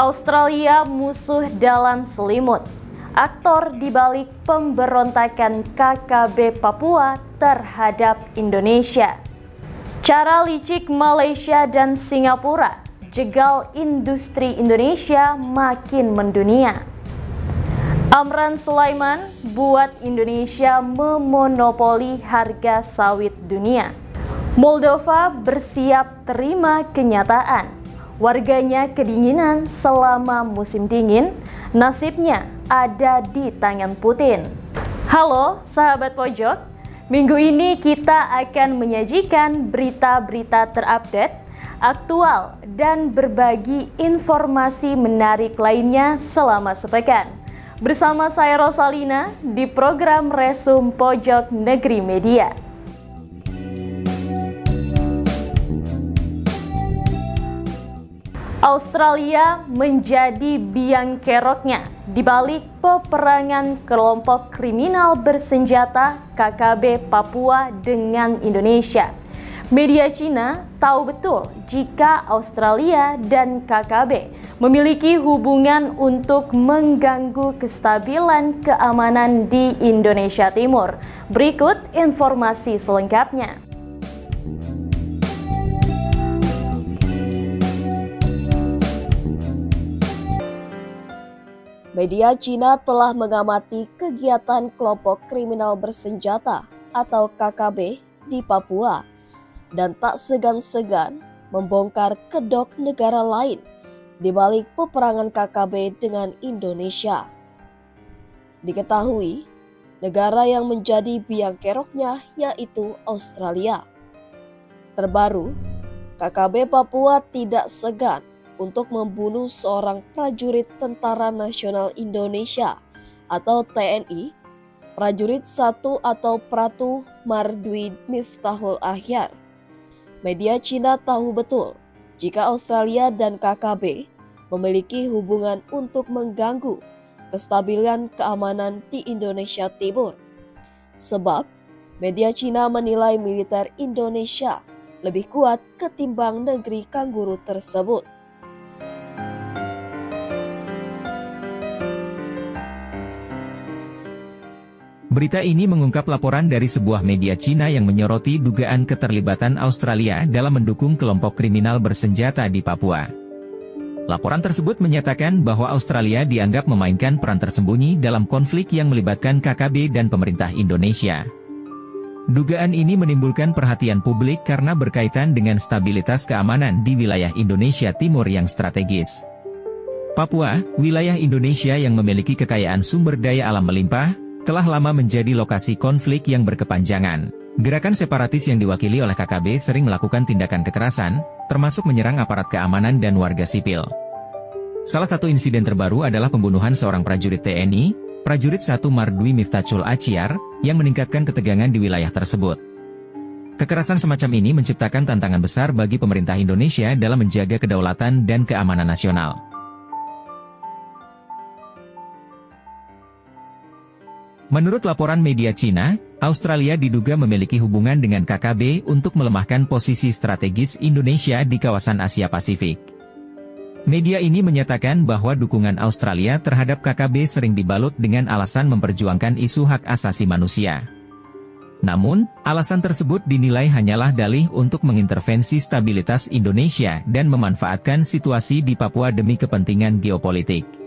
Australia musuh dalam selimut. Aktor dibalik pemberontakan KKB Papua terhadap Indonesia. Cara licik Malaysia dan Singapura jegal industri Indonesia makin mendunia. Amran Sulaiman buat Indonesia memonopoli harga sawit dunia. Moldova bersiap terima kenyataan. Warganya kedinginan selama musim dingin, nasibnya ada di tangan Putin. Halo sahabat pojok, minggu ini kita akan menyajikan berita-berita terupdate, aktual, dan berbagi informasi menarik lainnya selama sepekan. Bersama saya Rosalina di program Resum Pojok Negeri Media. Australia menjadi biang keroknya di balik peperangan kelompok kriminal bersenjata KKB Papua dengan Indonesia. Media Cina tahu betul jika Australia dan KKB memiliki hubungan untuk mengganggu kestabilan keamanan di Indonesia Timur. Berikut informasi selengkapnya. Media Cina telah mengamati kegiatan kelompok kriminal bersenjata atau KKB di Papua dan tak segan-segan membongkar kedok negara lain di balik peperangan KKB dengan Indonesia. Diketahui, negara yang menjadi biang keroknya yaitu Australia. Terbaru, KKB Papua tidak segan untuk membunuh seorang prajurit Tentara Nasional Indonesia atau TNI, prajurit 1 atau Pratu Mardwi Miftahul Akhyar. Media Cina tahu betul jika Australia dan KKB memiliki hubungan untuk mengganggu kestabilan keamanan di Indonesia Timur. Sebab, media Cina menilai militer Indonesia lebih kuat ketimbang negeri kanguru tersebut. Berita ini mengungkap laporan dari sebuah media Cina yang menyoroti dugaan keterlibatan Australia dalam mendukung kelompok kriminal bersenjata di Papua. Laporan tersebut menyatakan bahwa Australia dianggap memainkan peran tersembunyi dalam konflik yang melibatkan KKB dan pemerintah Indonesia. Dugaan ini menimbulkan perhatian publik karena berkaitan dengan stabilitas keamanan di wilayah Indonesia Timur yang strategis. Papua, wilayah Indonesia yang memiliki kekayaan sumber daya alam melimpah, telah lama menjadi lokasi konflik yang berkepanjangan. Gerakan separatis yang diwakili oleh KKB sering melakukan tindakan kekerasan, termasuk menyerang aparat keamanan dan warga sipil. Salah satu insiden terbaru adalah pembunuhan seorang prajurit TNI, prajurit 1 Mardwi Miftahul Akhyar, yang meningkatkan ketegangan di wilayah tersebut. Kekerasan semacam ini menciptakan tantangan besar bagi pemerintah Indonesia dalam menjaga kedaulatan dan keamanan nasional. Menurut laporan media Cina, Australia diduga memiliki hubungan dengan KKB untuk melemahkan posisi strategis Indonesia di kawasan Asia Pasifik. Media ini menyatakan bahwa dukungan Australia terhadap KKB sering dibalut dengan alasan memperjuangkan isu hak asasi manusia. Namun, alasan tersebut dinilai hanyalah dalih untuk mengintervensi stabilitas Indonesia dan memanfaatkan situasi di Papua demi kepentingan geopolitik.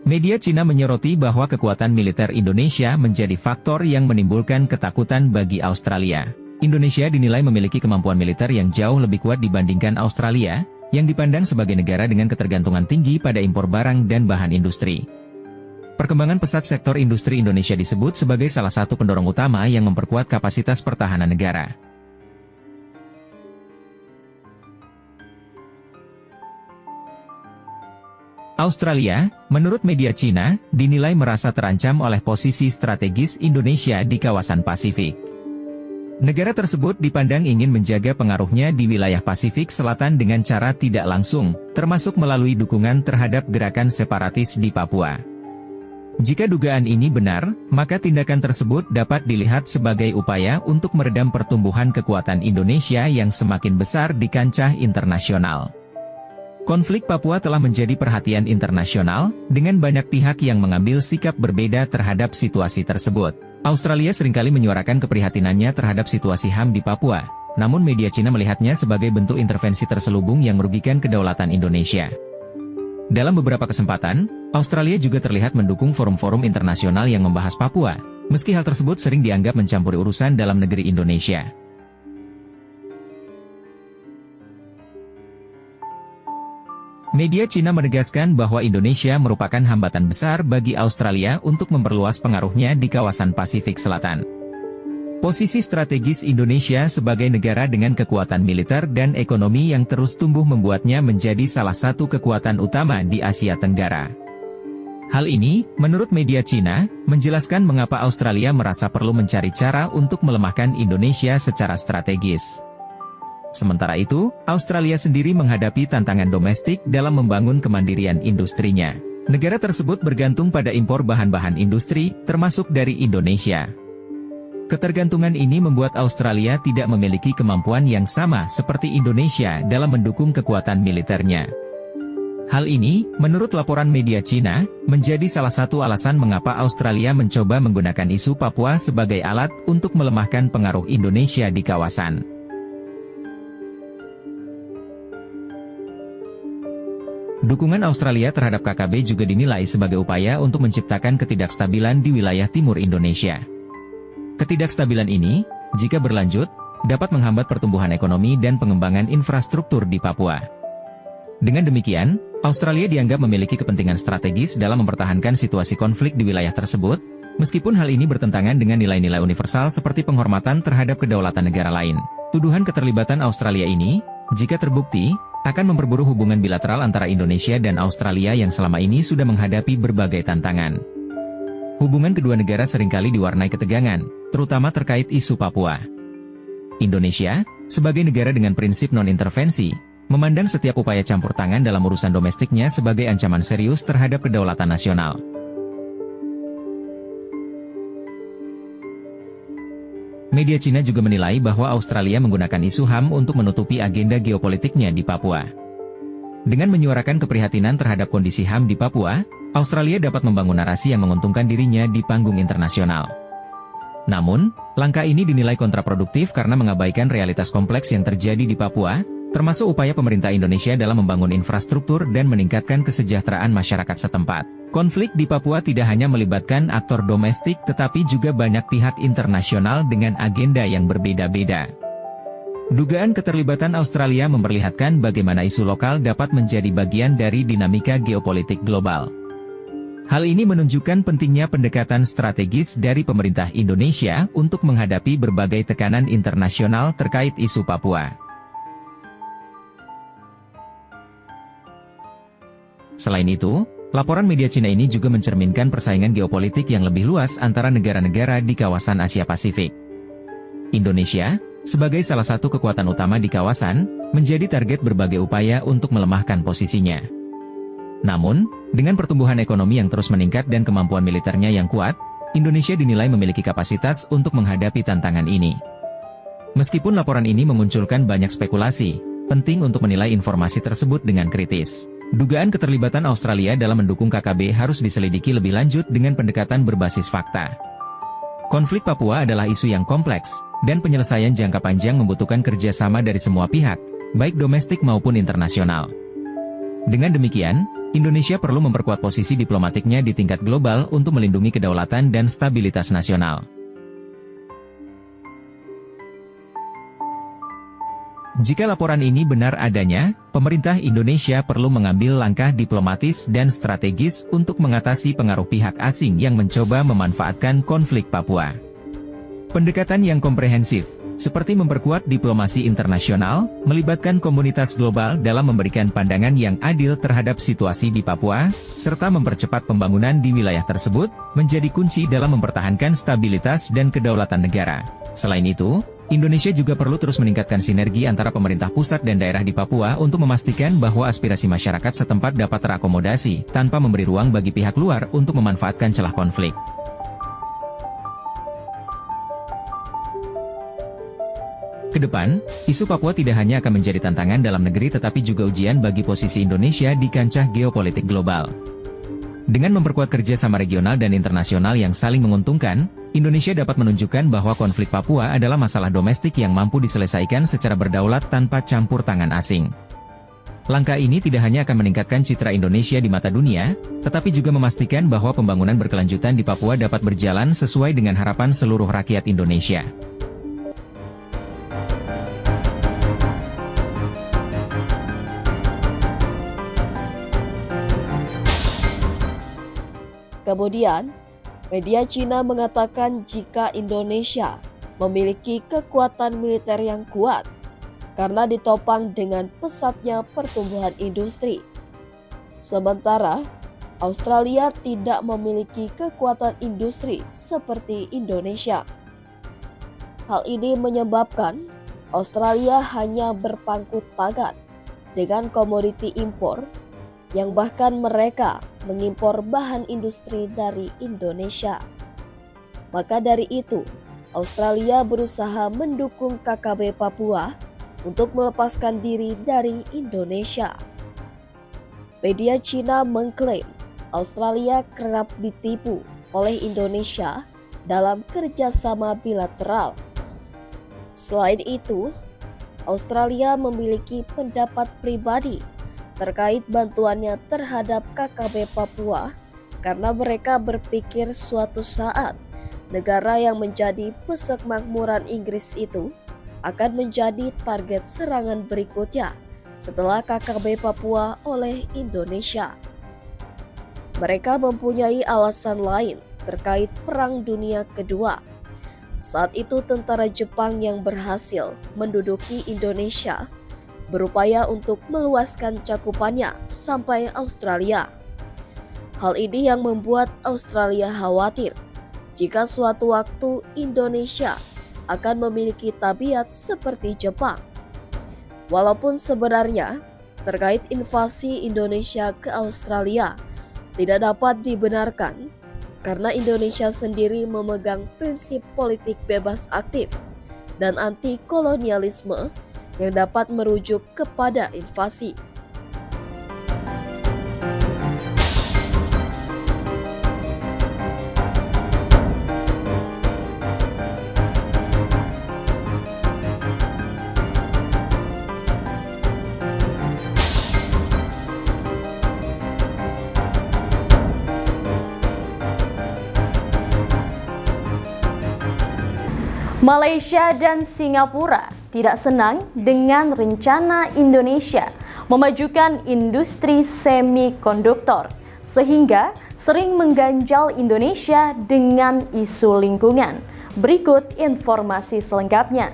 Media Cina menyoroti bahwa kekuatan militer Indonesia menjadi faktor yang menimbulkan ketakutan bagi Australia. Indonesia dinilai memiliki kemampuan militer yang jauh lebih kuat dibandingkan Australia, yang dipandang sebagai negara dengan ketergantungan tinggi pada impor barang dan bahan industri. Perkembangan pesat sektor industri Indonesia disebut sebagai salah satu pendorong utama yang memperkuat kapasitas pertahanan negara. Australia, menurut media Cina, dinilai merasa terancam oleh posisi strategis Indonesia di kawasan Pasifik. Negara tersebut dipandang ingin menjaga pengaruhnya di wilayah Pasifik Selatan dengan cara tidak langsung, termasuk melalui dukungan terhadap gerakan separatis di Papua. Jika dugaan ini benar, maka tindakan tersebut dapat dilihat sebagai upaya untuk meredam pertumbuhan kekuatan Indonesia yang semakin besar di kancah internasional. Konflik Papua telah menjadi perhatian internasional, dengan banyak pihak yang mengambil sikap berbeda terhadap situasi tersebut. Australia seringkali menyuarakan keprihatinannya terhadap situasi HAM di Papua, namun media Cina melihatnya sebagai bentuk intervensi terselubung yang merugikan kedaulatan Indonesia. Dalam beberapa kesempatan, Australia juga terlihat mendukung forum-forum internasional yang membahas Papua, meski hal tersebut sering dianggap mencampuri urusan dalam negeri Indonesia. Media Cina menegaskan bahwa Indonesia merupakan hambatan besar bagi Australia untuk memperluas pengaruhnya di kawasan Pasifik Selatan. Posisi strategis Indonesia sebagai negara dengan kekuatan militer dan ekonomi yang terus tumbuh membuatnya menjadi salah satu kekuatan utama di Asia Tenggara. Hal ini, menurut media Cina, menjelaskan mengapa Australia merasa perlu mencari cara untuk melemahkan Indonesia secara strategis. Sementara itu, Australia sendiri menghadapi tantangan domestik dalam membangun kemandirian industrinya. Negara tersebut bergantung pada impor bahan-bahan industri, termasuk dari Indonesia. Ketergantungan ini membuat Australia tidak memiliki kemampuan yang sama seperti Indonesia dalam mendukung kekuatan militernya. Hal ini, menurut laporan media Cina, menjadi salah satu alasan mengapa Australia mencoba menggunakan isu Papua sebagai alat untuk melemahkan pengaruh Indonesia di kawasan. Dukungan Australia terhadap KKB juga dinilai sebagai upaya untuk menciptakan ketidakstabilan di wilayah timur Indonesia. Ketidakstabilan ini, jika berlanjut, dapat menghambat pertumbuhan ekonomi dan pengembangan infrastruktur di Papua. Dengan demikian, Australia dianggap memiliki kepentingan strategis dalam mempertahankan situasi konflik di wilayah tersebut, meskipun hal ini bertentangan dengan nilai-nilai universal seperti penghormatan terhadap kedaulatan negara lain. Tuduhan keterlibatan Australia ini, jika terbukti, akan memperburuk hubungan bilateral antara Indonesia dan Australia yang selama ini sudah menghadapi berbagai tantangan. Hubungan kedua negara seringkali diwarnai ketegangan, terutama terkait isu Papua. Indonesia, sebagai negara dengan prinsip non-intervensi, memandang setiap upaya campur tangan dalam urusan domestiknya sebagai ancaman serius terhadap kedaulatan nasional. Media Cina juga menilai bahwa Australia menggunakan isu HAM untuk menutupi agenda geopolitiknya di Papua. Dengan menyuarakan keprihatinan terhadap kondisi HAM di Papua, Australia dapat membangun narasi yang menguntungkan dirinya di panggung internasional. Namun, langkah ini dinilai kontraproduktif karena mengabaikan realitas kompleks yang terjadi di Papua, termasuk upaya pemerintah Indonesia dalam membangun infrastruktur dan meningkatkan kesejahteraan masyarakat setempat. Konflik di Papua tidak hanya melibatkan aktor domestik tetapi juga banyak pihak internasional dengan agenda yang berbeda-beda. Dugaan keterlibatan Australia memperlihatkan bagaimana isu lokal dapat menjadi bagian dari dinamika geopolitik global. Hal ini menunjukkan pentingnya pendekatan strategis dari pemerintah Indonesia untuk menghadapi berbagai tekanan internasional terkait isu Papua. Selain itu, laporan media Cina ini juga mencerminkan persaingan geopolitik yang lebih luas antara negara-negara di kawasan Asia Pasifik. Indonesia, sebagai salah satu kekuatan utama di kawasan, menjadi target berbagai upaya untuk melemahkan posisinya. Namun, dengan pertumbuhan ekonomi yang terus meningkat dan kemampuan militernya yang kuat, Indonesia dinilai memiliki kapasitas untuk menghadapi tantangan ini. Meskipun laporan ini memunculkan banyak spekulasi, penting untuk menilai informasi tersebut dengan kritis. Dugaan keterlibatan Australia dalam mendukung KKB harus diselidiki lebih lanjut dengan pendekatan berbasis fakta. Konflik Papua adalah isu yang kompleks, dan penyelesaian jangka panjang membutuhkan kerjasama dari semua pihak, baik domestik maupun internasional. Dengan demikian, Indonesia perlu memperkuat posisi diplomatiknya di tingkat global untuk melindungi kedaulatan dan stabilitas nasional. Jika laporan ini benar adanya, pemerintah Indonesia perlu mengambil langkah diplomatis dan strategis untuk mengatasi pengaruh pihak asing yang mencoba memanfaatkan konflik Papua. Pendekatan yang komprehensif, seperti memperkuat diplomasi internasional, melibatkan komunitas global dalam memberikan pandangan yang adil terhadap situasi di Papua, serta mempercepat pembangunan di wilayah tersebut, menjadi kunci dalam mempertahankan stabilitas dan kedaulatan negara. Selain itu, Indonesia juga perlu terus meningkatkan sinergi antara pemerintah pusat dan daerah di Papua untuk memastikan bahwa aspirasi masyarakat setempat dapat terakomodasi, tanpa memberi ruang bagi pihak luar untuk memanfaatkan celah konflik. Kedepan, isu Papua tidak hanya akan menjadi tantangan dalam negeri tetapi juga ujian bagi posisi Indonesia di kancah geopolitik global. Dengan memperkuat kerjasama regional dan internasional yang saling menguntungkan, Indonesia dapat menunjukkan bahwa konflik Papua adalah masalah domestik yang mampu diselesaikan secara berdaulat tanpa campur tangan asing. Langkah ini tidak hanya akan meningkatkan citra Indonesia di mata dunia, tetapi juga memastikan bahwa pembangunan berkelanjutan di Papua dapat berjalan sesuai dengan harapan seluruh rakyat Indonesia. Kemudian, media Cina mengatakan jika Indonesia memiliki kekuatan militer yang kuat karena ditopang dengan pesatnya pertumbuhan industri. Sementara, Australia tidak memiliki kekuatan industri seperti Indonesia. Hal ini menyebabkan Australia hanya berpangku tangan dengan komoditi impor yang bahkan mereka mengimpor bahan industri dari Indonesia. Maka dari itu, Australia berusaha mendukung KKB Papua untuk melepaskan diri dari Indonesia. Media Cina mengklaim Australia kerap ditipu oleh Indonesia dalam kerjasama bilateral. Selain itu, Australia memiliki pendapat pribadi terkait bantuannya terhadap KKB Papua karena mereka berpikir suatu saat negara yang menjadi pesemakmuran Inggris itu akan menjadi target serangan berikutnya setelah KKB Papua oleh Indonesia. Mereka mempunyai alasan lain terkait Perang Dunia Kedua. Saat itu tentara Jepang yang berhasil menduduki Indonesia berupaya untuk meluaskan cakupannya sampai Australia. Hal ini yang membuat Australia khawatir jika suatu waktu Indonesia akan memiliki tabiat seperti Jepang. Walaupun sebenarnya terkait invasi Indonesia ke Australia tidak dapat dibenarkan karena Indonesia sendiri memegang prinsip politik bebas aktif dan anti kolonialisme yang dapat merujuk kepada invasi. Malaysia dan Singapura tidak senang dengan rencana Indonesia memajukan industri semikonduktor, sehingga sering mengganjal Indonesia dengan isu lingkungan. Berikut informasi selengkapnya.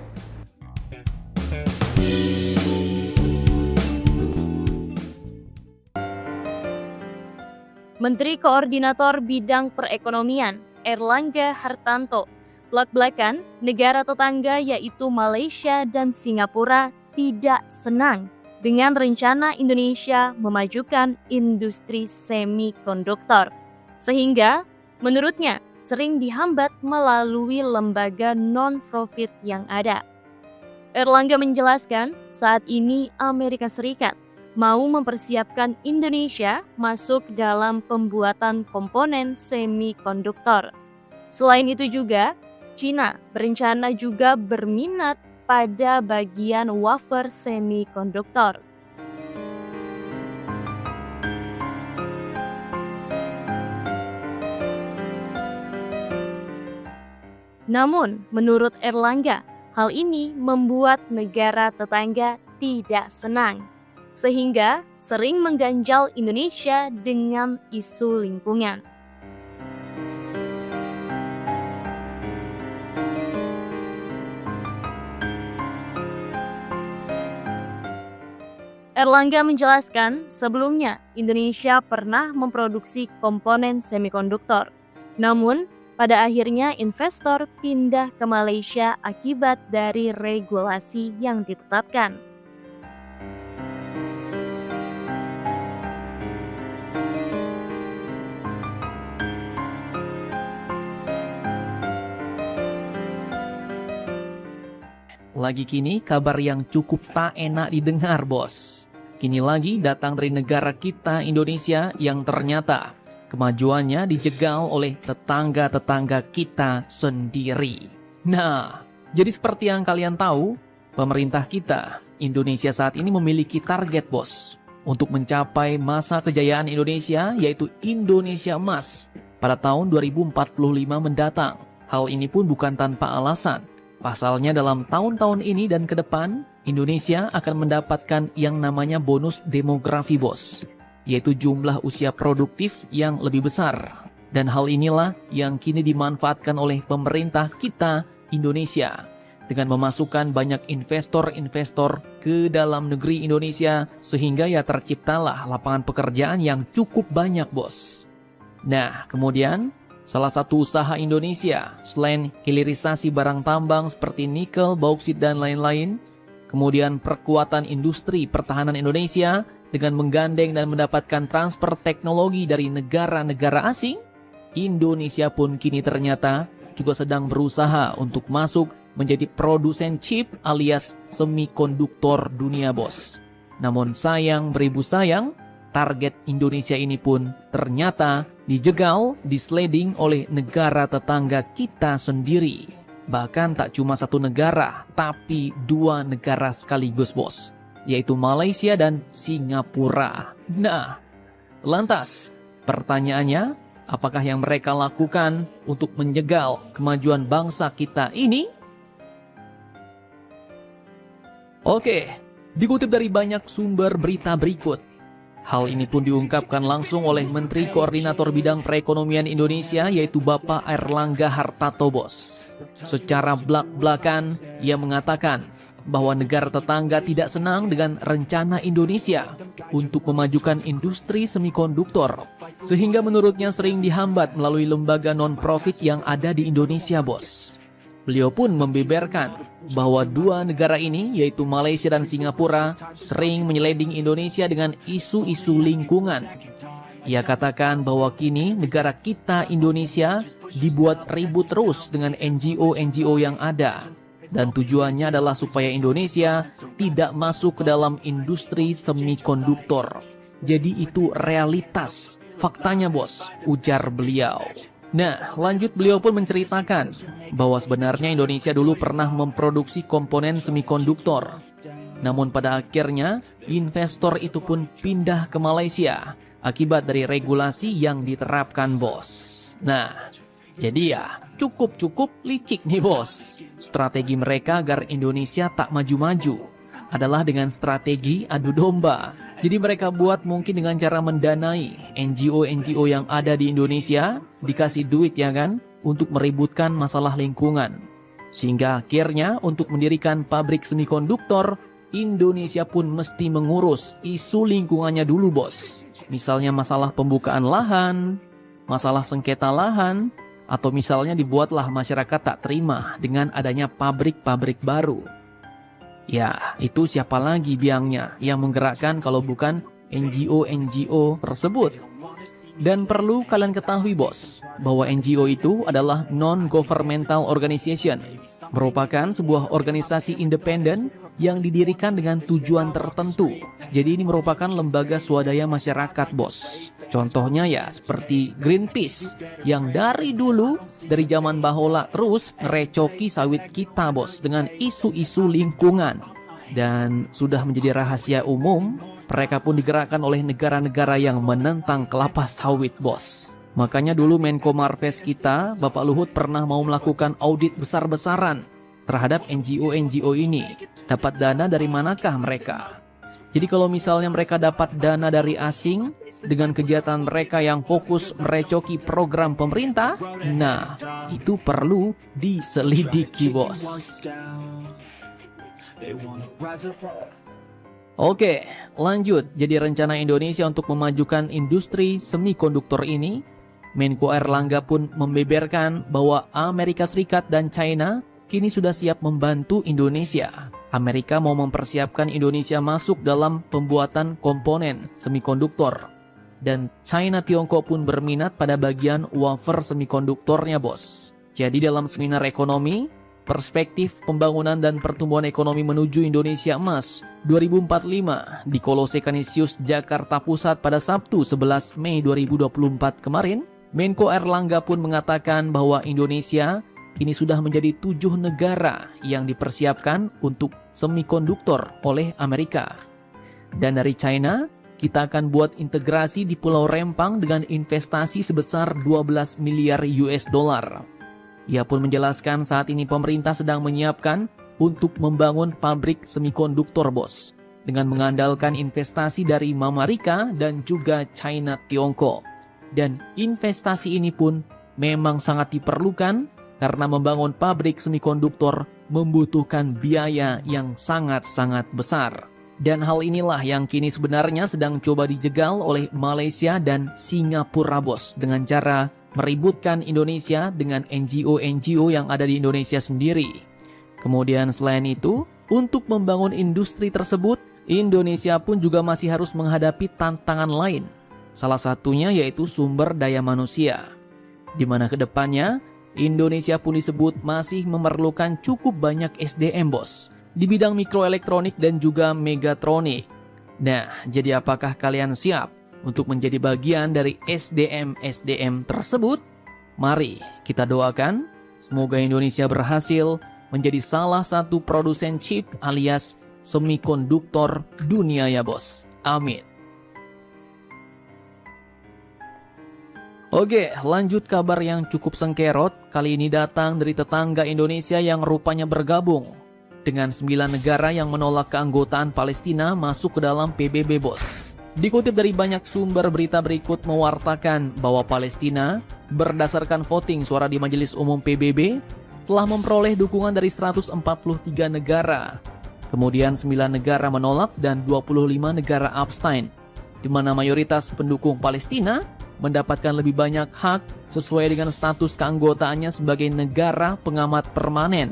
Menteri Koordinator Bidang Perekonomian Airlangga Hartarto belak-belakan negara tetangga yaitu Malaysia dan Singapura tidak senang dengan rencana Indonesia memajukan industri semikonduktor, sehingga menurutnya sering dihambat melalui lembaga non-profit yang ada. Airlangga menjelaskan saat ini Amerika Serikat mau mempersiapkan Indonesia masuk dalam pembuatan komponen semikonduktor. Selain itu juga, Cina berencana juga berminat pada bagian wafer semikonduktor. Namun, menurut Airlangga, hal ini membuat negara tetangga tidak senang, sehingga sering mengganjal Indonesia dengan isu lingkungan. Airlangga menjelaskan sebelumnya Indonesia pernah memproduksi komponen semikonduktor. Namun, pada akhirnya investor pindah ke Malaysia akibat dari regulasi yang ditetapkan. lagi kini kabar yang cukup tak enak didengar, bos. Kini lagi datang dari negara kita, Indonesia, yang ternyata kemajuannya dijegal oleh tetangga-tetangga kita sendiri. Nah, jadi seperti yang kalian tahu, pemerintah kita, Indonesia saat ini memiliki target, bos, untuk mencapai masa kejayaan Indonesia, yaitu Indonesia Emas, pada tahun 2045 mendatang. Hal ini pun bukan tanpa alasan. Pasalnya dalam tahun-tahun ini dan ke depan, Indonesia akan mendapatkan yang namanya bonus demografi, bos, yaitu jumlah usia produktif yang lebih besar. Dan hal inilah yang kini dimanfaatkan oleh pemerintah kita, Indonesia, dengan memasukkan banyak investor-investor ke dalam negeri Indonesia, sehingga ya terciptalah lapangan pekerjaan yang cukup banyak, bos. Nah, kemudian salah satu usaha Indonesia selain hilirisasi barang tambang seperti nikel, bauksit, dan lain-lain, kemudian perkuatan industri pertahanan Indonesia dengan menggandeng dan mendapatkan transfer teknologi dari negara-negara asing, Indonesia pun kini ternyata juga sedang berusaha untuk masuk menjadi produsen chip alias semikonduktor dunia, bos. Namun sayang beribu sayang, target Indonesia ini pun ternyata dijegal, disleding oleh negara tetangga kita sendiri. Bahkan tak cuma satu negara, tapi dua negara sekaligus, bos, yaitu Malaysia dan Singapura. Nah, lantas pertanyaannya, apakah yang mereka lakukan untuk menjegal kemajuan bangsa kita ini? Oke, dikutip dari banyak sumber berita berikut. Hal ini pun diungkapkan langsung oleh Menteri Koordinator Bidang Perekonomian Indonesia, yaitu Bapak Airlangga Hartarto, bos. Secara blak-blakan, ia mengatakan bahwa negara tetangga tidak senang dengan rencana Indonesia untuk memajukan industri semikonduktor, sehingga menurutnya sering dihambat melalui lembaga non-profit yang ada di Indonesia, bos. Beliau pun membeberkan bahwa dua negara ini, yaitu Malaysia dan Singapura, sering menyeleding Indonesia dengan isu-isu lingkungan. Ia katakan bahwa kini negara kita, Indonesia, dibuat ribut terus dengan NGO-NGO yang ada. Dan tujuannya adalah supaya Indonesia tidak masuk ke dalam industri semikonduktor. Jadi itu realitas, faktanya, bos, ujar beliau. Nah, lanjut beliau pun menceritakan bahwa sebenarnya Indonesia dulu pernah memproduksi komponen semikonduktor. Namun pada akhirnya, investor itu pun pindah ke Malaysia akibat dari regulasi yang diterapkan, bos. Nah, jadi ya cukup licik nih, bos. Strategi mereka agar Indonesia tak maju-maju adalah dengan strategi adu domba. Jadi mereka buat mungkin dengan cara mendanai NGO-NGO yang ada di Indonesia, dikasih duit ya kan, untuk meributkan masalah lingkungan. Sehingga akhirnya untuk mendirikan pabrik semikonduktor, Indonesia pun mesti mengurus isu lingkungannya dulu, bos. Misalnya masalah pembukaan lahan, masalah sengketa lahan, atau misalnya dibuatlah masyarakat tak terima dengan adanya pabrik-pabrik baru. Ya, itu siapa lagi biangnya yang menggerakkan kalau bukan NGO-NGO tersebut. Dan perlu kalian ketahui, bos, bahwa NGO itu adalah non-governmental organization, merupakan sebuah organisasi independen yang didirikan dengan tujuan tertentu. Jadi ini merupakan lembaga swadaya masyarakat, bos. Contohnya ya seperti Greenpeace yang dari dulu, dari zaman bahola terus ngerecoki sawit kita, bos, dengan isu-isu lingkungan. Dan sudah menjadi rahasia umum, mereka pun digerakkan oleh negara-negara yang menentang kelapa sawit, bos. Makanya dulu Menko Marves kita, Bapak Luhut, pernah mau melakukan audit besar-besaran terhadap NGO-NGO ini. Dapat dana dari manakah mereka? Jadi kalau misalnya mereka dapat dana dari asing dengan kegiatan mereka yang fokus merecoki program pemerintah, nah itu perlu diselidiki, bos. Oke, lanjut. Jadi rencana Indonesia untuk memajukan industri semikonduktor ini, Menko Airlangga pun membeberkan bahwa Amerika Serikat dan China kini sudah siap membantu Indonesia. Amerika mau mempersiapkan Indonesia masuk dalam pembuatan komponen semikonduktor. Dan China Tiongkok pun berminat pada bagian wafer semikonduktornya, bos. Jadi dalam seminar ekonomi, perspektif pembangunan dan pertumbuhan ekonomi menuju Indonesia Emas 2045 di Kolose Kanisius, Jakarta Pusat pada Sabtu 11 Mei 2024 kemarin, Menko Airlangga pun mengatakan bahwa Indonesia kini sudah menjadi 7 negara yang dipersiapkan untuk semikonduktor oleh Amerika. Dan dari China, kita akan buat integrasi di Pulau Rempang dengan investasi sebesar 12 miliar US dollar. Ia pun menjelaskan saat ini pemerintah sedang menyiapkan untuk membangun pabrik semikonduktor, bos, dengan mengandalkan investasi dari Mamarika dan juga China Tiongkok. Dan investasi ini pun memang sangat diperlukan karena membangun pabrik semikonduktor membutuhkan biaya yang sangat-sangat besar. Dan hal inilah yang kini sebenarnya sedang coba dijegal oleh Malaysia dan Singapura, bos, dengan cara meributkan Indonesia dengan NGO-NGO yang ada di Indonesia sendiri. Kemudian selain itu, untuk membangun industri tersebut, Indonesia pun juga masih harus menghadapi tantangan lain. Salah satunya yaitu sumber daya manusia, di mana kedepannya Indonesia pun disebut masih memerlukan cukup banyak SDM, bos, di bidang mikroelektronik dan juga megatronik. Nah, jadi apakah kalian siap untuk menjadi bagian dari SDM tersebut? Mari kita doakan semoga Indonesia berhasil menjadi salah satu produsen chip alias semikonduktor dunia ya, bos. Amin. Oke, lanjut kabar yang cukup sengkerot. Kali ini datang dari tetangga Indonesia yang rupanya bergabung dengan 9 negara yang menolak keanggotaan Palestina masuk ke dalam PBB, bos. Dikutip dari banyak sumber, berita berikut mewartakan bahwa Palestina berdasarkan voting suara di Majelis Umum PBB telah memperoleh dukungan dari 143 negara. Kemudian 9 negara menolak dan 25 negara abstain, di mana mayoritas pendukung Palestina mendapatkan lebih banyak hak sesuai dengan status keanggotaannya sebagai negara pengamat permanen.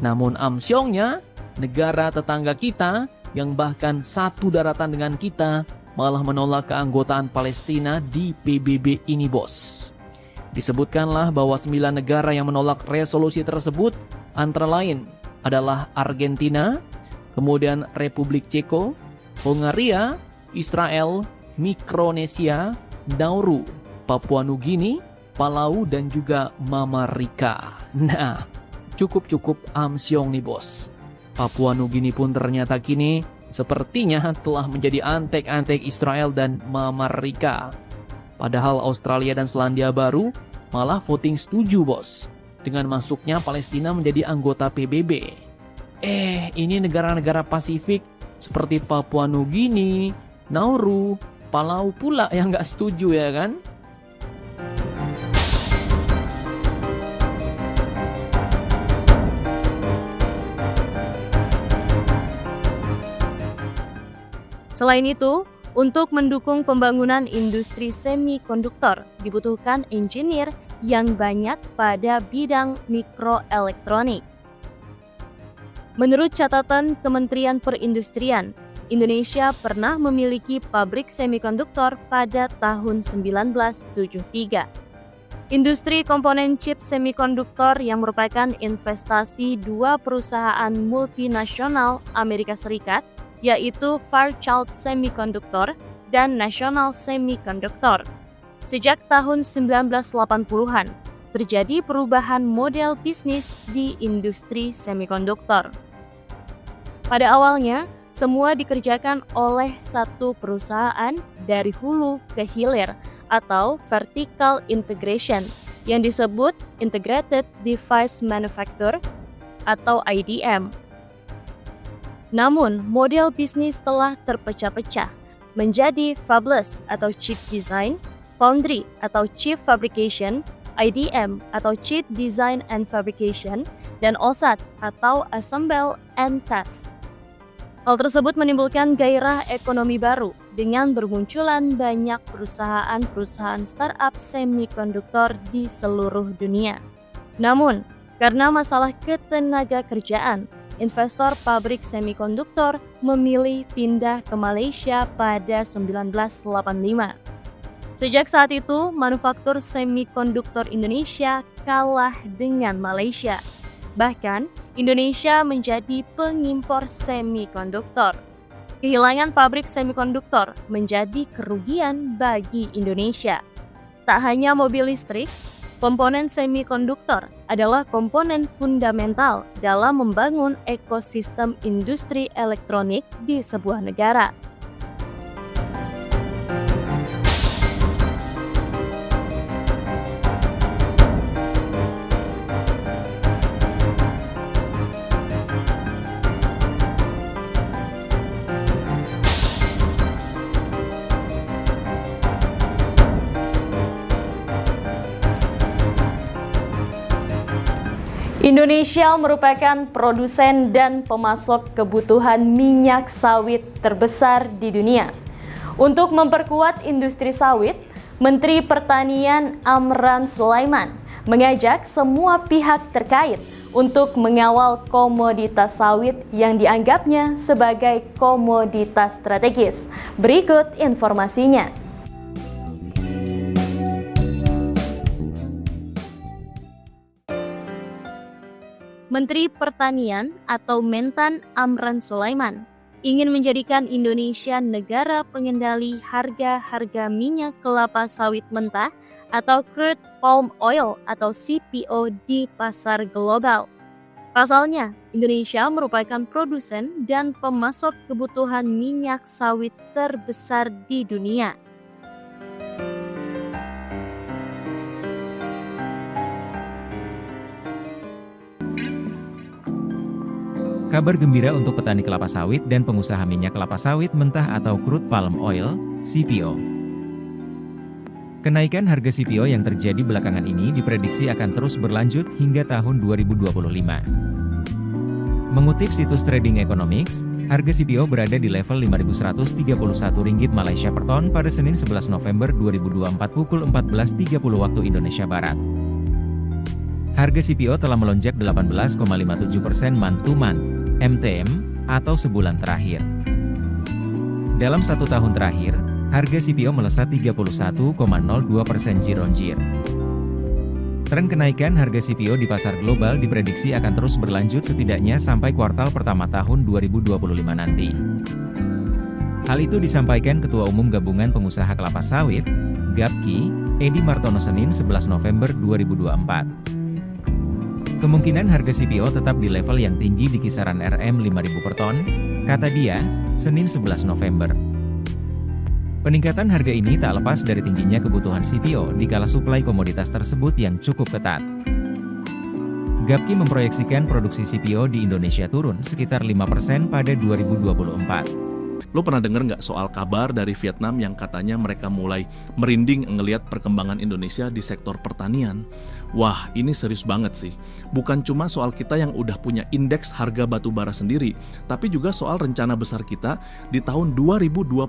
Namun amsyongnya, negara tetangga kita yang bahkan satu daratan dengan kita malah menolak keanggotaan Palestina di PBB ini, bos. Disebutkanlah bahwa 9 negara yang menolak resolusi tersebut antara lain adalah Argentina, kemudian Republik Ceko, Hongaria, Israel, Mikronesia, Nauru, Papua Nugini, Palau, dan juga Mamarika. Nah, cukup amsyong nih, bos. Papua Nugini pun ternyata kini sepertinya telah menjadi antek-antek Israel dan Mamarika. Padahal Australia dan Selandia Baru malah voting setuju, bos, dengan masuknya Palestina menjadi anggota PBB. Ini negara-negara Pasifik seperti Papua Nugini, Nauru, Palau pula yang nggak setuju, ya kan? Selain itu, untuk mendukung pembangunan industri semikonduktor, dibutuhkan engineer yang banyak pada bidang mikroelektronik. Menurut catatan Kementerian Perindustrian, Indonesia pernah memiliki pabrik semikonduktor pada tahun 1973. Industri komponen chip semikonduktor yang merupakan investasi 2 perusahaan multinasional Amerika Serikat, yaitu Fairchild Semiconductor dan National Semiconductor. Sejak tahun 1980-an, terjadi perubahan model bisnis di industri semikonduktor. Pada awalnya, semua dikerjakan oleh satu perusahaan dari hulu ke hilir atau vertical integration yang disebut Integrated Device Manufacturer atau IDM. Namun, model bisnis telah terpecah-pecah menjadi fabless atau chip design, foundry atau chip fabrication, IDM atau chip design and fabrication, dan OSAT atau assemble and test. Hal tersebut menimbulkan gairah ekonomi baru dengan bermunculan banyak perusahaan-perusahaan startup semikonduktor di seluruh dunia. Namun, karena masalah ketenaga kerjaan, investor pabrik semikonduktor memilih pindah ke Malaysia pada 1985. Sejak saat itu, manufaktur semikonduktor Indonesia kalah dengan Malaysia. Bahkan, Indonesia menjadi pengimpor semikonduktor. Kehilangan pabrik semikonduktor menjadi kerugian bagi Indonesia. Tak hanya mobil listrik, komponen semikonduktor adalah komponen fundamental dalam membangun ekosistem industri elektronik di sebuah negara. Indonesia merupakan produsen dan pemasok kebutuhan minyak sawit terbesar di dunia. Untuk memperkuat industri sawit, Menteri Pertanian Amran Sulaiman mengajak semua pihak terkait untuk mengawal komoditas sawit yang dianggapnya sebagai komoditas strategis. Berikut informasinya. Menteri Pertanian atau Mentan Amran Sulaiman ingin menjadikan Indonesia negara pengendali harga-harga minyak kelapa sawit mentah atau crude palm oil atau CPO di pasar global. Pasalnya, Indonesia merupakan produsen dan pemasok kebutuhan minyak sawit terbesar di dunia. Kabar gembira untuk petani kelapa sawit dan pengusaha minyak kelapa sawit mentah atau crude palm oil, CPO. Kenaikan harga CPO yang terjadi belakangan ini diprediksi akan terus berlanjut hingga tahun 2025. Mengutip situs Trading Economics, harga CPO berada di level Rp5.131 Malaysia per ton pada Senin 11 November 2024 pukul 14.30 waktu Indonesia Barat. Harga CPO telah melonjak 18,57% month to month, MTM, atau sebulan terakhir. Dalam 1 tahun terakhir, harga CPO melesat 31,02% year on year. Tren kenaikan harga CPO di pasar global diprediksi akan terus berlanjut setidaknya sampai kuartal pertama tahun 2025 nanti. Hal itu disampaikan Ketua Umum Gabungan Pengusaha Kelapa Sawit, GAPKI, Edi Martono Senin 11 November 2024. Kemungkinan harga CPO tetap di level yang tinggi di kisaran Rp5.000 per ton, kata dia, Senin 11 November. Peningkatan harga ini tak lepas dari tingginya kebutuhan CPO di kala suplai komoditas tersebut yang cukup ketat. GAPKI memproyeksikan produksi CPO di Indonesia turun sekitar 5% pada 2024. Lo pernah denger nggak soal kabar dari Vietnam yang katanya mereka mulai merinding ngelihat perkembangan Indonesia di sektor pertanian? Wah, ini serius banget sih. Bukan cuma soal kita yang udah punya indeks harga batu bara sendiri, tapi juga soal rencana besar kita di tahun 2025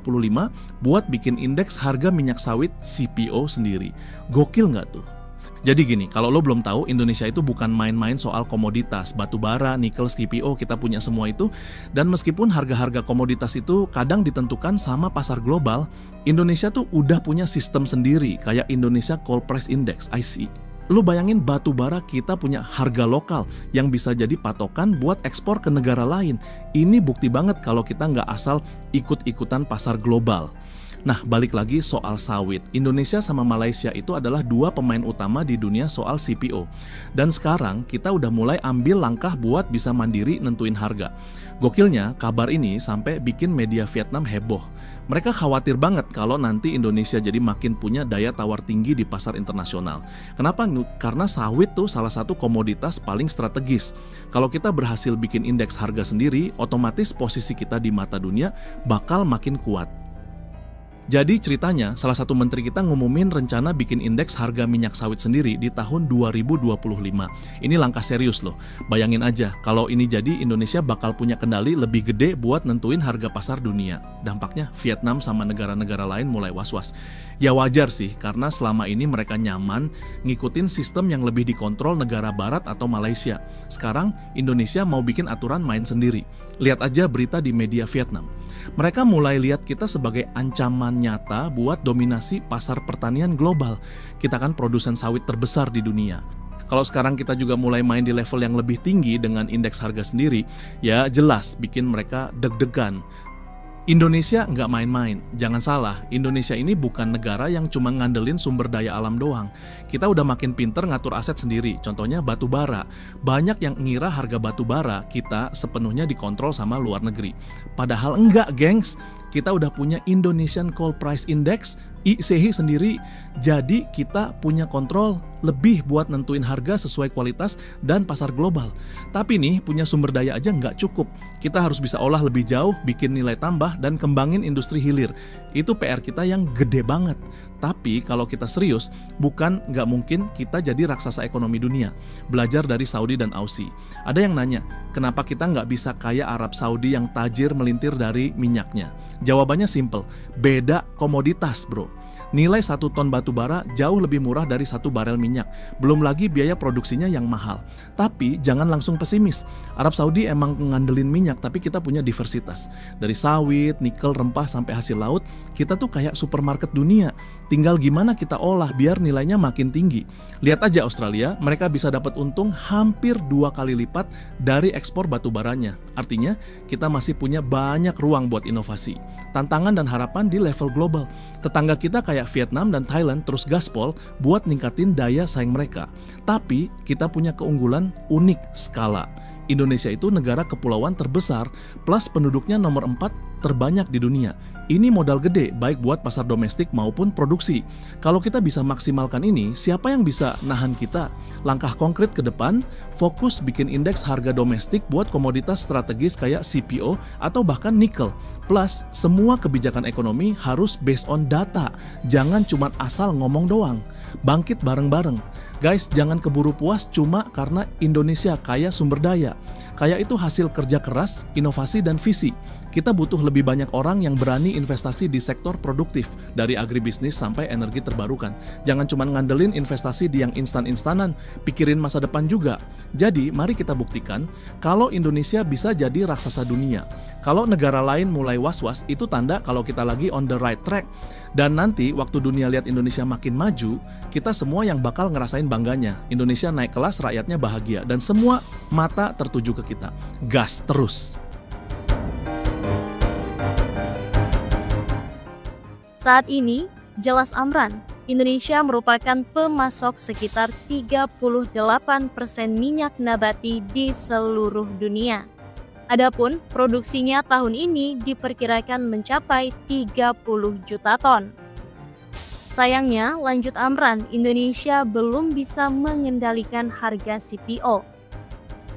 buat bikin indeks harga minyak sawit CPO sendiri. Gokil nggak tuh? Jadi gini, kalau lo belum tahu, Indonesia itu bukan main-main soal komoditas, batu bara, nikel, CPO, kita punya semua itu. Dan meskipun harga-harga komoditas itu kadang ditentukan sama pasar global, Indonesia tuh udah punya sistem sendiri, kayak Indonesia Coal Price Index, ICI. Lo bayangin batu bara kita punya harga lokal yang bisa jadi patokan buat ekspor ke negara lain. Ini bukti banget kalau kita nggak asal ikut-ikutan pasar global. Nah, balik lagi soal sawit. Indonesia sama Malaysia itu adalah dua pemain utama di dunia soal CPO. Dan sekarang kita udah mulai ambil langkah buat bisa mandiri nentuin harga. Gokilnya, kabar ini sampai bikin media Vietnam heboh. Mereka khawatir banget kalau nanti Indonesia jadi makin punya daya tawar tinggi di pasar internasional. Kenapa? Karena sawit tuh salah satu komoditas paling strategis. Kalau kita berhasil bikin indeks harga sendiri, otomatis posisi kita di mata dunia bakal makin kuat. Jadi ceritanya, salah satu menteri kita ngumumin rencana bikin indeks harga minyak sawit sendiri di tahun 2025. Ini langkah serius loh. Bayangin aja, kalau ini jadi Indonesia bakal punya kendali lebih gede buat nentuin harga pasar dunia. Dampaknya Vietnam sama negara-negara lain mulai was-was. Ya wajar sih, karena selama ini mereka nyaman ngikutin sistem yang lebih dikontrol negara barat atau Malaysia. Sekarang Indonesia mau bikin aturan main sendiri. Lihat aja berita di media Vietnam. Mereka mulai lihat kita sebagai ancaman nyata buat dominasi pasar pertanian global. Kita kan produsen sawit terbesar di dunia. Kalau sekarang kita juga mulai main di level yang lebih tinggi dengan indeks harga sendiri, ya jelas bikin mereka deg-degan. Indonesia nggak main-main. Jangan salah, Indonesia ini bukan negara yang cuma ngandelin sumber daya alam doang. Kita udah makin pinter ngatur aset sendiri, contohnya batu bara. Banyak yang ngira harga batu bara kita sepenuhnya dikontrol sama luar negeri. Padahal enggak, gengs. Kita udah punya Indonesian Coal Price Index, ICI sendiri. Jadi kita punya kontrol lebih buat nentuin harga sesuai kualitas dan pasar global. Tapi nih, punya sumber daya aja nggak cukup. Kita harus bisa olah lebih jauh, bikin nilai tambah, dan kembangin industri hilir. Itu PR kita yang gede banget. Tapi kalau kita serius, bukan nggak mungkin kita jadi raksasa ekonomi dunia. Belajar dari Saudi dan Aussie. Ada yang nanya, kenapa kita nggak bisa kayak Arab Saudi yang tajir melintir dari minyaknya? Jawabannya simple, beda komoditas bro. Nilai 1 ton batu bara jauh lebih murah dari 1 barel minyak. Belum lagi biaya produksinya yang mahal. Tapi jangan langsung pesimis. Arab Saudi emang ngandelin minyak, tapi kita punya diversitas. Dari sawit, nikel, rempah, sampai hasil laut, kita tuh kayak supermarket dunia. Tinggal gimana kita olah biar nilainya makin tinggi. Lihat aja Australia, mereka bisa dapat untung hampir 2 kali lipat dari ekspor batu baranya. Artinya, kita masih punya banyak ruang buat inovasi. Tantangan dan harapan di level global. Tetangga kita kayak Vietnam dan Thailand terus gaspol buat ningkatin daya saing mereka. Tapi kita punya keunggulan unik skala. Indonesia itu negara kepulauan terbesar plus penduduknya nomor 4 terbanyak di dunia. Ini modal gede baik buat pasar domestik maupun produksi. Kalau kita bisa maksimalkan ini, siapa yang bisa nahan kita? Langkah konkret ke depan, fokus bikin indeks harga domestik buat komoditas strategis kayak CPO atau bahkan nikel. Plus, semua kebijakan ekonomi harus based on data. Jangan cuma asal ngomong doang. Bangkit bareng-bareng. Guys, jangan keburu puas cuma karena Indonesia kaya sumber daya. Kaya itu hasil kerja keras, inovasi, dan visi. Kita butuh lebih banyak orang yang berani investasi di sektor produktif, dari agribisnis sampai energi terbarukan. Jangan cuma ngandelin investasi di yang instan-instanan, pikirin masa depan juga. Jadi, mari kita buktikan kalau Indonesia bisa jadi raksasa dunia. Kalau negara lain mulai was-was, itu tanda kalau kita lagi on the right track. Dan nanti waktu dunia lihat Indonesia makin maju, kita semua yang bakal ngerasain bangganya. Indonesia naik kelas, rakyatnya bahagia, dan semua mata tertuju ke kita. Gas terus! Saat ini, jelas Amran, Indonesia merupakan pemasok sekitar 38% minyak nabati di seluruh dunia. Adapun produksinya tahun ini diperkirakan mencapai 30 juta ton. Sayangnya, lanjut Amran, Indonesia belum bisa mengendalikan harga CPO.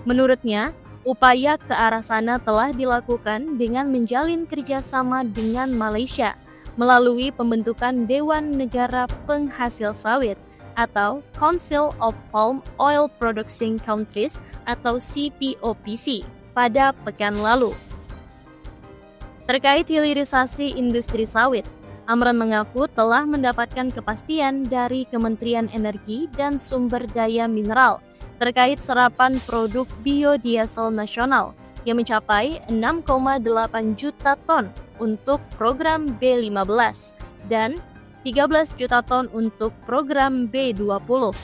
Menurutnya, upaya ke arah sana telah dilakukan dengan menjalin kerjasama dengan Malaysia melalui pembentukan Dewan Negara Penghasil Sawit atau Council of Palm Oil Producing Countries atau CPOPC pada pekan lalu. Terkait hilirisasi industri sawit, Amran mengaku telah mendapatkan kepastian dari Kementerian Energi dan Sumber Daya Mineral terkait serapan produk biodiesel nasional yang mencapai 6,8 juta ton untuk program B15 dan 13 juta ton untuk program B20.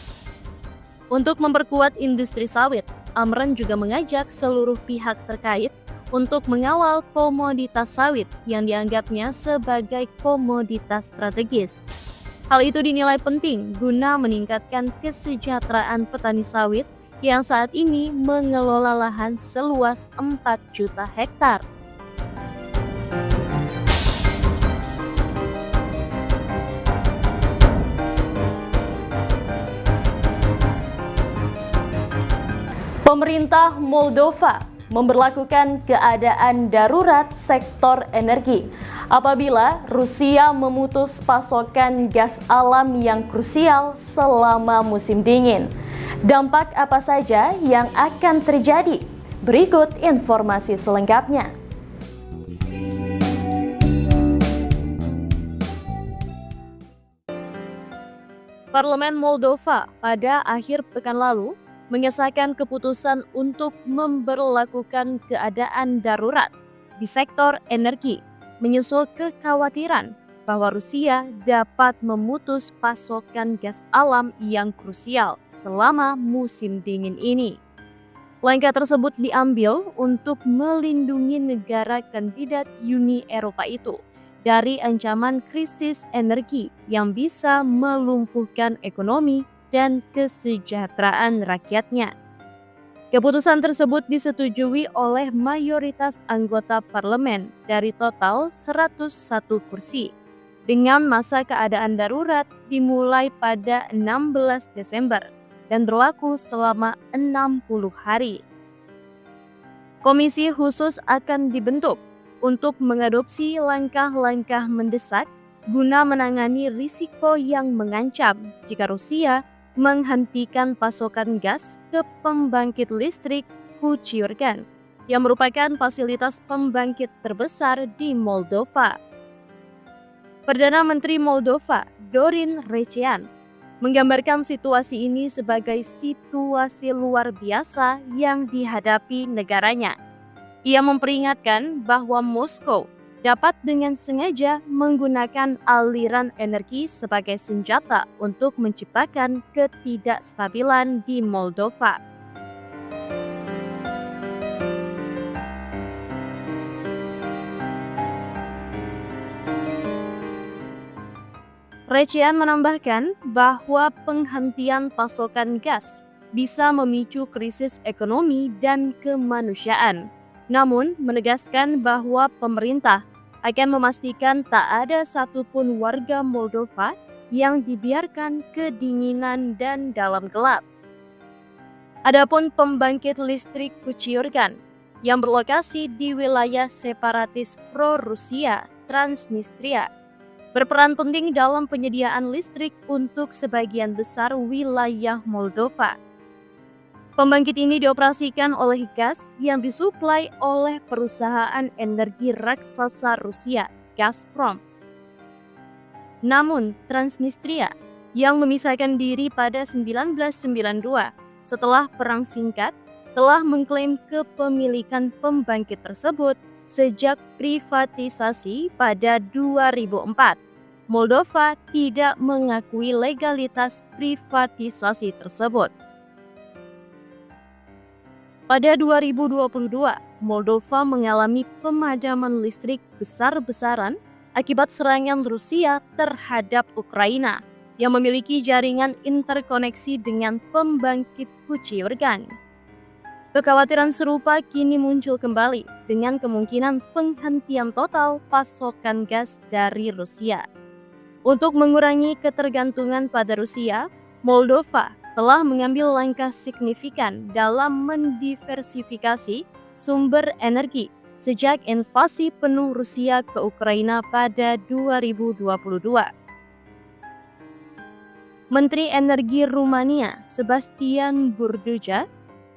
Untuk memperkuat industri sawit, Amran juga mengajak seluruh pihak terkait untuk mengawal komoditas sawit yang dianggapnya sebagai komoditas strategis. Hal itu dinilai penting guna meningkatkan kesejahteraan petani sawit yang saat ini mengelola lahan seluas 4 juta hektar. Pemerintah Moldova memberlakukan keadaan darurat sektor energi apabila Rusia memutus pasokan gas alam yang krusial selama musim dingin. Dampak apa saja yang akan terjadi? Berikut informasi selengkapnya. Parlemen Moldova pada akhir pekan lalu mengesahkan keputusan untuk memberlakukan keadaan darurat di sektor energi, menyusul kekhawatiran bahwa Rusia dapat memutus pasokan gas alam yang krusial selama musim dingin ini. Langkah tersebut diambil untuk melindungi negara kandidat Uni Eropa itu dari ancaman krisis energi yang bisa melumpuhkan ekonomi dan kesejahteraan rakyatnya. Keputusan tersebut disetujui oleh mayoritas anggota parlemen dari total 101 kursi dengan masa keadaan darurat dimulai pada 16 Desember dan berlaku selama 60 hari. Komisi khusus akan dibentuk untuk mengadopsi langkah-langkah mendesak guna menangani risiko yang mengancam jika Rusia menghentikan pasokan gas ke pembangkit listrik Kuchiurgan yang merupakan fasilitas pembangkit terbesar di Moldova. Perdana Menteri Moldova, Dorin Recean, menggambarkan situasi ini sebagai situasi luar biasa yang dihadapi negaranya. Ia memperingatkan bahwa Moskow dapat dengan sengaja menggunakan aliran energi sebagai senjata untuk menciptakan ketidakstabilan di Moldova. Recean menambahkan bahwa penghentian pasokan gas bisa memicu krisis ekonomi dan kemanusiaan. Namun, menegaskan bahwa pemerintah akan memastikan tak ada satupun warga Moldova yang dibiarkan kedinginan dan dalam gelap. Adapun pembangkit listrik Kuchiurgan yang berlokasi di wilayah separatis pro-Rusia Transnistria berperan penting dalam penyediaan listrik untuk sebagian besar wilayah Moldova. Pembangkit ini dioperasikan oleh gas yang disuplai oleh perusahaan energi raksasa Rusia, Gazprom. Namun, Transnistria yang memisahkan diri pada 1992 setelah perang singkat telah mengklaim kepemilikan pembangkit tersebut sejak privatisasi pada 2004. Moldova tidak mengakui legalitas privatisasi tersebut. Pada 2022, Moldova mengalami pemadaman listrik besar-besaran akibat serangan Rusia terhadap Ukraina yang memiliki jaringan interkoneksi dengan pembangkit Kuchiurgan. Kekhawatiran serupa kini muncul kembali dengan kemungkinan penghentian total pasokan gas dari Rusia. Untuk mengurangi ketergantungan pada Rusia, Moldova telah mengambil langkah signifikan dalam mendiversifikasi sumber energi sejak invasi penuh Rusia ke Ukraina pada 2022. Menteri Energi Rumania, Sebastian Burduja,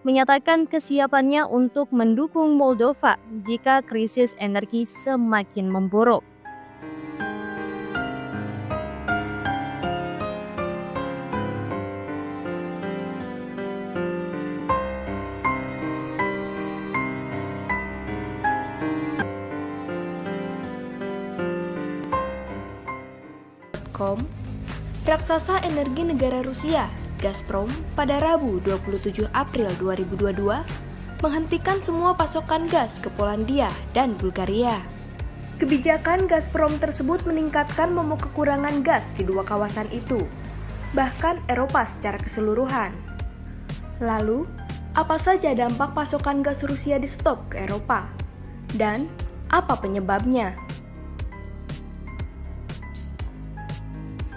menyatakan kesiapannya untuk mendukung Moldova jika krisis energi semakin memburuk. Raksasa energi negara Rusia, Gazprom, pada Rabu 27 April 2022 menghentikan semua pasokan gas ke Polandia dan Bulgaria. Kebijakan Gazprom tersebut meningkatkan momok kekurangan gas di dua kawasan itu, bahkan Eropa secara keseluruhan. Lalu, apa saja dampak pasokan gas Rusia di stop ke Eropa? Dan apa penyebabnya?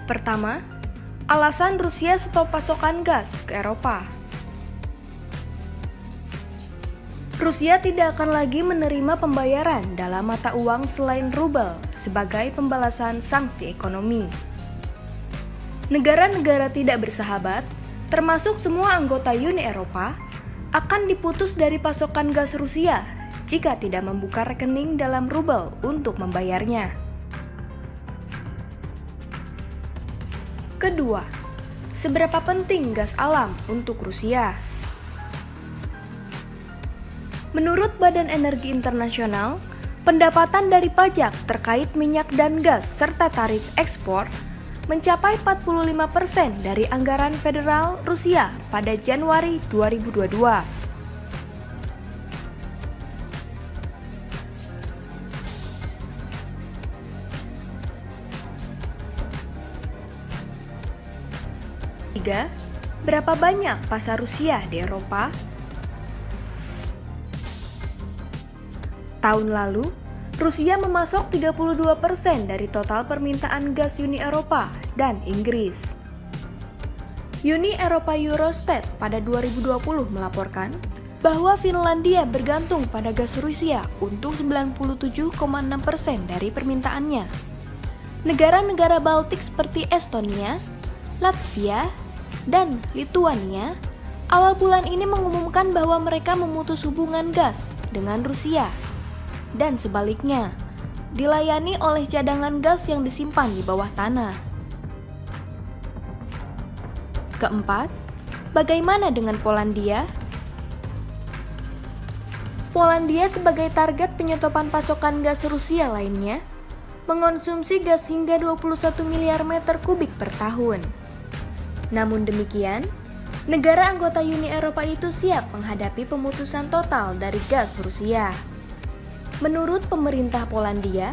Pertama, alasan Rusia stop pasokan gas ke Eropa. Rusia tidak akan lagi menerima pembayaran dalam mata uang selain rubel sebagai pembalasan sanksi ekonomi. Negara-negara tidak bersahabat, termasuk semua anggota Uni Eropa, akan diputus dari pasokan gas Rusia jika tidak membuka rekening dalam rubel untuk membayarnya. Kedua, seberapa penting gas alam untuk Rusia? Menurut Badan Energi Internasional, Pendapatan dari pajak terkait minyak dan gas serta tarif ekspor mencapai 45% dari anggaran federal Rusia pada Januari 2022. Tiga, berapa banyak pasar Rusia di Eropa? Tahun lalu, Rusia memasok 32% dari total permintaan gas Uni Eropa dan Inggris. Uni Eropa Eurostat pada 2020 melaporkan bahwa Finlandia bergantung pada gas Rusia untuk 97,6% dari permintaannya. Negara-negara Baltik seperti Estonia, Latvia, dan Lituania awal bulan ini mengumumkan bahwa mereka memutus hubungan gas dengan Rusia. Dan sebaliknya, dilayani oleh cadangan gas yang disimpan di bawah tanah. Keempat, bagaimana dengan Polandia? Polandia sebagai target penyetopan pasokan gas Rusia lainnya, mengonsumsi gas hingga 21 miliar meter kubik per tahun. Namun demikian, negara anggota Uni Eropa itu siap menghadapi pemutusan total dari gas Rusia. Menurut pemerintah Polandia,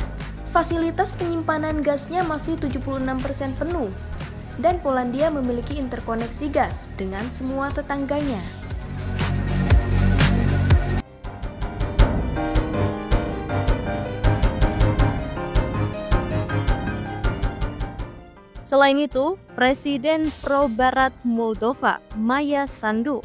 fasilitas penyimpanan gasnya masih 76% penuh, dan Polandia memiliki interkoneksi gas dengan semua tetangganya. Selain itu, Presiden pro-Barat Moldova, Maya Sandu,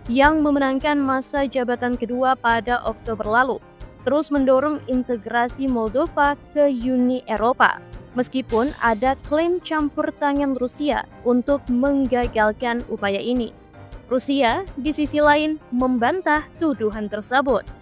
yang memenangkan masa jabatan kedua pada Oktober lalu, terus mendorong integrasi Moldova ke Uni Eropa, meskipun ada klaim campur tangan Rusia untuk menggagalkan upaya ini. Rusia, di sisi lain, membantah tuduhan tersebut.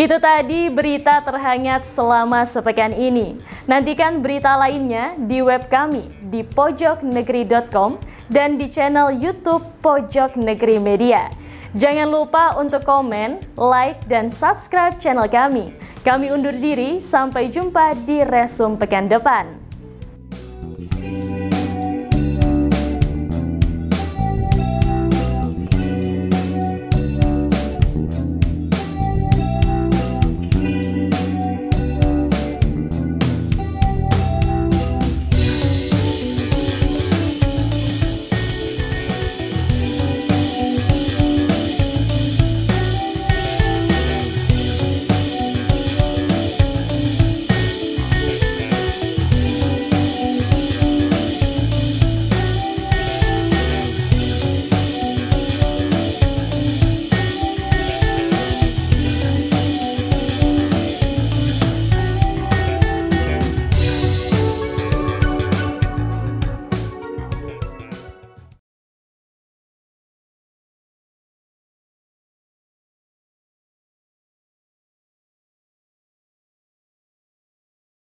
Itu tadi berita terhangat selama sepekan ini. Nantikan berita lainnya di web kami di pojoknegeri.com dan di channel YouTube Pojok Negeri Media. Jangan lupa untuk komen, like, dan subscribe channel kami. Kami undur diri, sampai jumpa di Resum pekan depan.